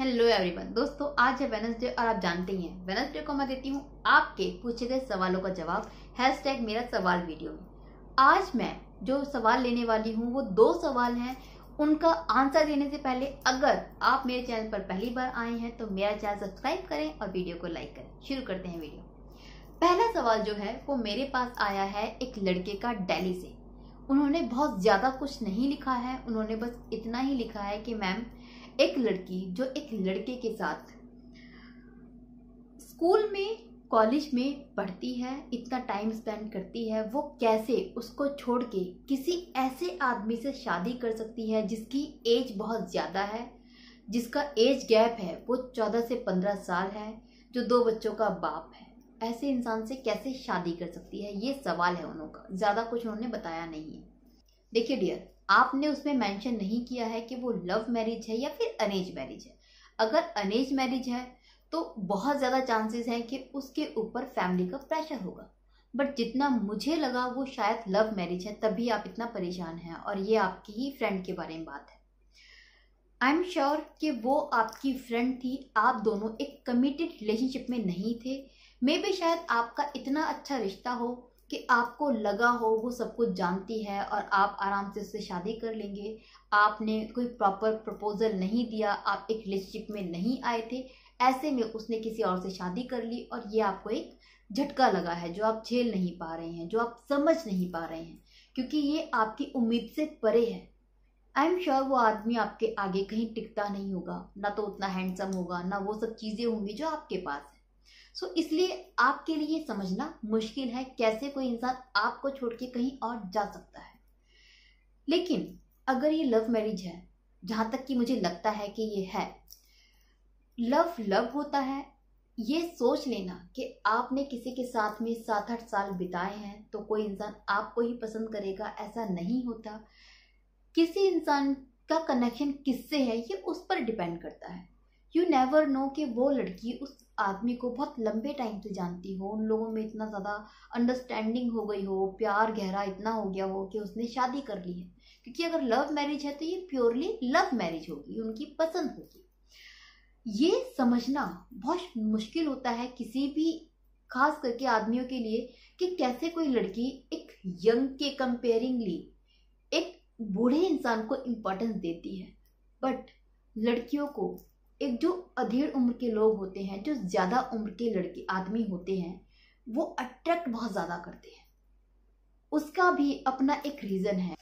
Hello everyone. दोस्तों आज है वेडनेसडे और आप जानते ही हैं वेडनेसडे को मैं देती हूँ आपके पूछे गए सवालों का जवाब हैशटैग मेरा सवाल वीडियो में। आज मैं जो सवाल लेने वाली हूँ वो 2 सवाल हैं। उनका आंसर देने से पहले अगर आप मेरे चैनल पर पहली बार आए हैं तो मेरा चैनल सब्सक्राइब करें और वीडियो को लाइक करें। शुरू करते हैं वीडियो। पहला सवाल जो है वो मेरे पास आया है एक लड़के का दिल्ली से। उन्होंने बहुत ज्यादा कुछ नहीं लिखा है, उन्होंने बस इतना ही लिखा है कि मैम एक लड़की जो एक लड़के के साथ स्कूल में कॉलेज में पढ़ती है, इतना टाइम स्पेंड करती है, वो कैसे उसको छोड़ के किसी ऐसे आदमी से शादी कर सकती है जिसकी एज बहुत ज़्यादा है, जिसका एज गैप है वो 14 से 15 साल है, जो 2 बच्चों का बाप है। ऐसे इंसान से कैसे शादी कर सकती है, ये सवाल है उनका। ज़्यादा कुछ उन्होंने बताया नहीं है। देखिए डियर, आपने उसमें मेंशन नहीं किया है कि वो लव मैरिज है या फिर अरेंज मैरिज है। अगर अरेंज मैरिज है तो बहुत ज़्यादा चांसेस हैं कि उसके ऊपर फैमिली का प्रेशर होगा, बट जितना मुझे लगा वो शायद लव मैरिज है, तभी आप इतना परेशान हैं और ये आपकी ही फ्रेंड के बारे में बात है। आई एम श्योर कि वो आपकी फ्रेंड थी, आप दोनों एक कमिटेड रिलेशनशिप में नहीं थे। मे बी शायद आपका इतना अच्छा रिश्ता हो कि आपको लगा हो वो सब कुछ जानती है और आप आराम से उससे शादी कर लेंगे। आपने कोई प्रॉपर प्रपोजल नहीं दिया, आप एक रिलेशनशिप में नहीं आए थे, ऐसे में उसने किसी और से शादी कर ली और ये आपको एक झटका लगा है जो आप झेल नहीं पा रहे हैं, जो आप समझ नहीं पा रहे हैं, क्योंकि ये आपकी उम्मीद से परे है। आई एम श्योर वो आदमी आपके आगे कहीं टिकता नहीं होगा, ना तो उतना हैंडसम होगा, ना वो सब चीज़ें होंगी जो आपके पास है। सो इसलिए आपके लिए समझना मुश्किल है कैसे कोई इंसान आपको छोड़ के कहीं और जा सकता है। लेकिन अगर ये लव मैरिज है, जहां तक कि मुझे लगता है कि ये है, लव होता है, ये सोच लेना कि आपने किसी के साथ में 7-8 साल बिताए हैं तो कोई इंसान आपको ही पसंद करेगा, ऐसा नहीं होता। किसी इंसान का कनेक्शन किससे है ये उस पर डिपेंड करता है। यू नेवर नो कि वो लड़की उस आदमी को बहुत लंबे टाइम से जानती हो, उन लोगों में इतना ज़्यादा अंडरस्टैंडिंग हो गई हो, प्यार गहरा इतना हो गया हो कि उसने शादी कर ली है। क्योंकि अगर लव मैरिज है तो ये प्योरली लव मैरिज होगी, उनकी पसंद होगी। ये समझना बहुत मुश्किल होता है किसी भी खास करके आदमियों के लिए कि कैसे कोई लड़की एक यंग के कंपेयरिंगली एक बूढ़े इंसान को इम्पोर्टेंस देती है। बट लड़कियों को एक जो अधेड़ उम्र के लोग होते हैं, जो ज्यादा उम्र के लड़के आदमी होते हैं, वो अट्रैक्ट बहुत ज्यादा करते हैं। उसका भी अपना एक रीजन है।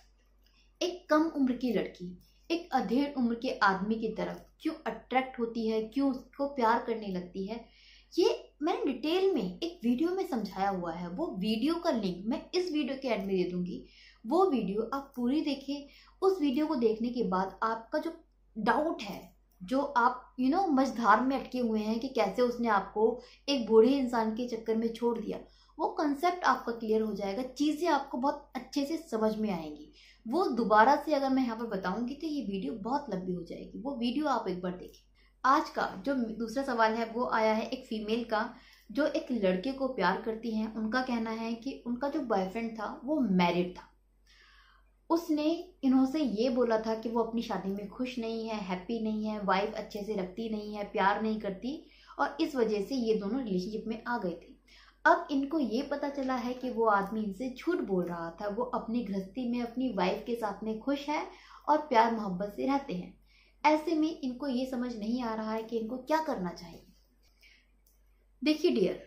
एक कम उम्र की लड़की एक अधेड़ उम्र के आदमी की तरफ क्यों अट्रैक्ट होती है, क्यों उसको प्यार करने लगती है, ये मैंने डिटेल में एक वीडियो में समझाया हुआ है। वो वीडियो का लिंक मैं इस वीडियो के एंड में दे दूंगी। वो वीडियो आप पूरी देखें। उस वीडियो को देखने के बाद आपका जो डाउट है, जो आप मझधार में अटके हुए हैं कि कैसे उसने आपको एक बूढ़े इंसान के चक्कर में छोड़ दिया, वो कंसेप्ट आपका क्लियर हो जाएगा। चीज़ें आपको बहुत अच्छे से समझ में आएंगी। वो दोबारा से अगर मैं यहाँ पर बताऊंगी तो ये वीडियो बहुत लंबी हो जाएगी। वो वीडियो आप एक बार देखें। आज का जो दूसरा सवाल है वो आया है एक फीमेल का, जो एक लड़के को प्यार करती हैं। उनका कहना है कि उनका जो बॉयफ्रेंड था वो मैरिड था। उसने इन्होंने ये बोला था कि वो अपनी शादी में खुश नहीं है, हैप्पी नहीं है, वाइफ अच्छे से रखती नहीं है, प्यार नहीं करती, और इस वजह से ये दोनों रिलेशनशिप में आ गए थे। अब इनको ये पता चला है कि वो आदमी इनसे झूठ बोल रहा था, वो अपनी गृहस्थी में अपनी वाइफ के साथ में खुश है और प्यार मोहब्बत से रहते हैं। ऐसे में इनको ये समझ नहीं आ रहा है कि इनको क्या करना चाहिए। देखिए डियर,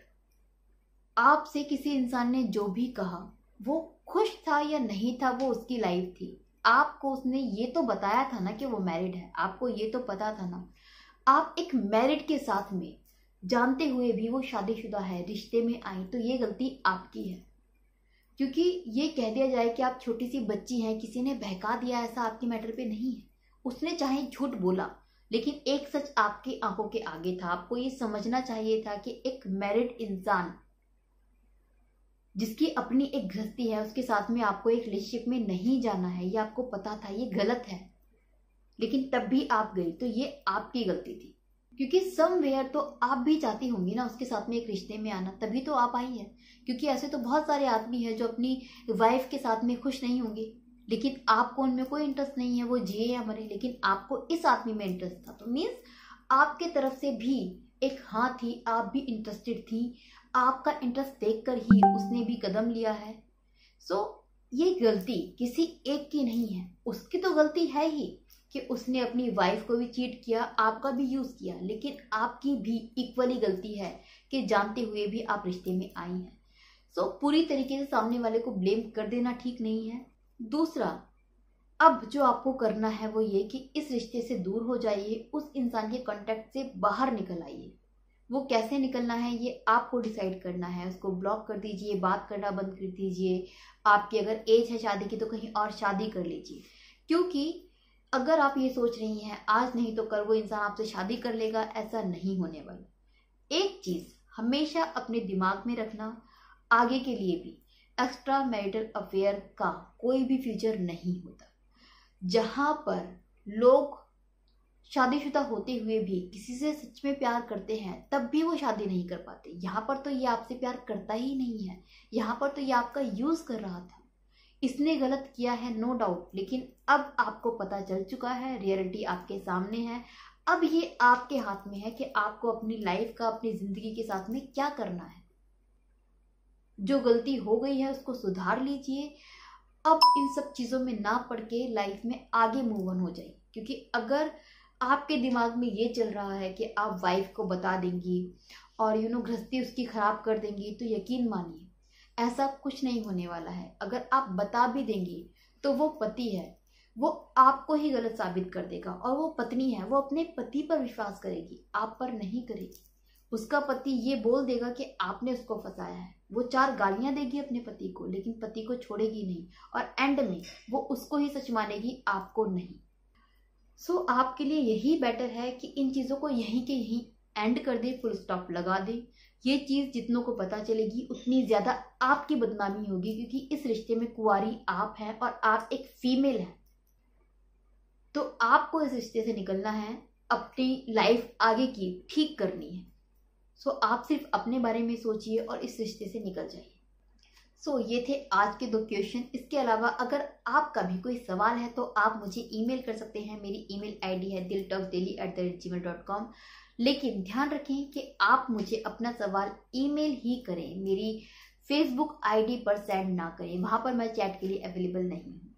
आपसे किसी इंसान ने जो भी कहा, वो खुश था या नहीं था वो उसकी लाइफ थी। आपको उसने ये तो बताया था ना कि वो मैरिड है, आपको ये तो पता था ना। आप एक मैरिड के साथ में जानते हुए भी वो शादीशुदा है, रिश्ते में आई, तो ये गलती आपकी है। क्योंकि ये कह दिया जाए कि आप छोटी सी बच्ची हैं, किसी ने बहका दिया, ऐसा आपके मैटर पे नहीं है। उसने चाहे झूठ बोला, लेकिन एक सच आपकी आंखों के आगे था। आपको ये समझना चाहिए था कि एक मैरिड इंसान जिसकी अपनी एक गृहस्थी है, उसके साथ में आपको एक रिलेशनशिप में नहीं जाना है। ये आपको पता था, ये गलत है, लेकिन तब भी आप गई, तो ये आपकी गलती थी। क्योंकि समवेयर तो आप भी चाहती होंगी ना उसके साथ में एक रिश्ते में आना, तभी तो आप आई है। क्योंकि ऐसे तो बहुत सारे आदमी हैं जो अपनी वाइफ के साथ में खुश नहीं होंगे, लेकिन आपको उनमें कोई इंटरेस्ट नहीं है, वो जिए या मरे, लेकिन आपको इस आदमी में इंटरेस्ट था। तो मीन्स आपके तरफ से भी एक हाँ थी, आप भी इंटरेस्टेड थी, आपका इंटरेस्ट देखकर ही उसने भी कदम लिया है। ये गलती किसी एक की नहीं है, उसकी तो गलती है ही कि उसने अपनी वाइफ को भी चीट किया, आपका भी यूज किया, लेकिन आपकी भी इक्वली गलती है कि जानते हुए भी आप रिश्ते में आई हैं। पूरी तरीके से सामने वाले को ब्लेम कर देना ठीक नहीं है। दूसरा, अब जो आपको करना है वो ये कि इस रिश्ते से दूर हो जाइए, उस इंसान के कांटेक्ट से बाहर निकल आइए। वो कैसे निकलना है ये आपको डिसाइड करना है। उसको ब्लॉक कर दीजिए, बात करना बंद कर दीजिए। आपकी अगर एज है शादी की तो कहीं और शादी कर लीजिए, क्योंकि अगर आप ये सोच रही हैं आज नहीं तो कल वो इंसान आपसे शादी कर लेगा, ऐसा नहीं होने वाला। एक चीज हमेशा अपने दिमाग में रखना, आगे के लिए भी एक्स्ट्रा मैरिटल अफेयर का कोई भी फ्यूचर नहीं होता। जहां पर लोग शादीशुदा होते हुए भी किसी से सच में प्यार करते हैं तब भी वो शादी नहीं कर पाते। यहाँ पर तो ये आपसे प्यार करता ही नहीं है, यहाँ पर तो ये आपका यूज कर रहा था। इसने गलत किया है नो डाउट, लेकिन अब आपको पता चल चुका है, रियलिटी आपके सामने है। अब ये आपके हाथ में है कि आपको अपनी लाइफ का, अपनी जिंदगी के साथ में क्या करना है। जो गलती हो गई है उसको सुधार लीजिए। अब इन सब चीजों में ना पड़ के लाइफ में आगे मूव ऑन हो जाइए, क्योंकि अगर आपके दिमाग में ये चल रहा है कि आप वाइफ को बता देंगी और गृहस्थी उसकी खराब कर देंगी, तो यकीन मानिए ऐसा कुछ नहीं होने वाला है। अगर आप बता भी देंगी तो वो पति है, वो आपको ही गलत साबित कर देगा, और वो पत्नी है, वो अपने पति पर विश्वास करेगी, आप पर नहीं करेगी। उसका पति ये बोल देगा कि आपने उसको फंसाया है, वो 4 गालियां देगी अपने पति को, लेकिन पति को छोड़ेगी नहीं, और एंड में वो उसको ही सच मानेगी, आपको नहीं। आपके लिए यही बेटर है कि इन चीज़ों को यहीं के यहीं एंड कर दे, फुल स्टॉप लगा दे। ये चीज़ जितनों को पता चलेगी उतनी ज़्यादा आपकी बदनामी होगी, क्योंकि इस रिश्ते में कुंवारी आप हैं और आप एक फीमेल हैं। तो आपको इस रिश्ते से निकलना है, अपनी लाइफ आगे की ठीक करनी है। आप सिर्फ अपने बारे में सोचिए और इस रिश्ते से निकल जाइए। ये थे आज के 2 क्वेश्चन। इसके अलावा अगर आपका भी कोई सवाल है तो आप मुझे ईमेल कर सकते हैं। मेरी ईमेल आईडी है diltalksdaily@gmail.com। लेकिन ध्यान रखें कि आप मुझे अपना सवाल ईमेल ही करें, मेरी फेसबुक आईडी पर सेंड ना करें, वहां पर मैं चैट के लिए अवेलेबल नहीं हूँ।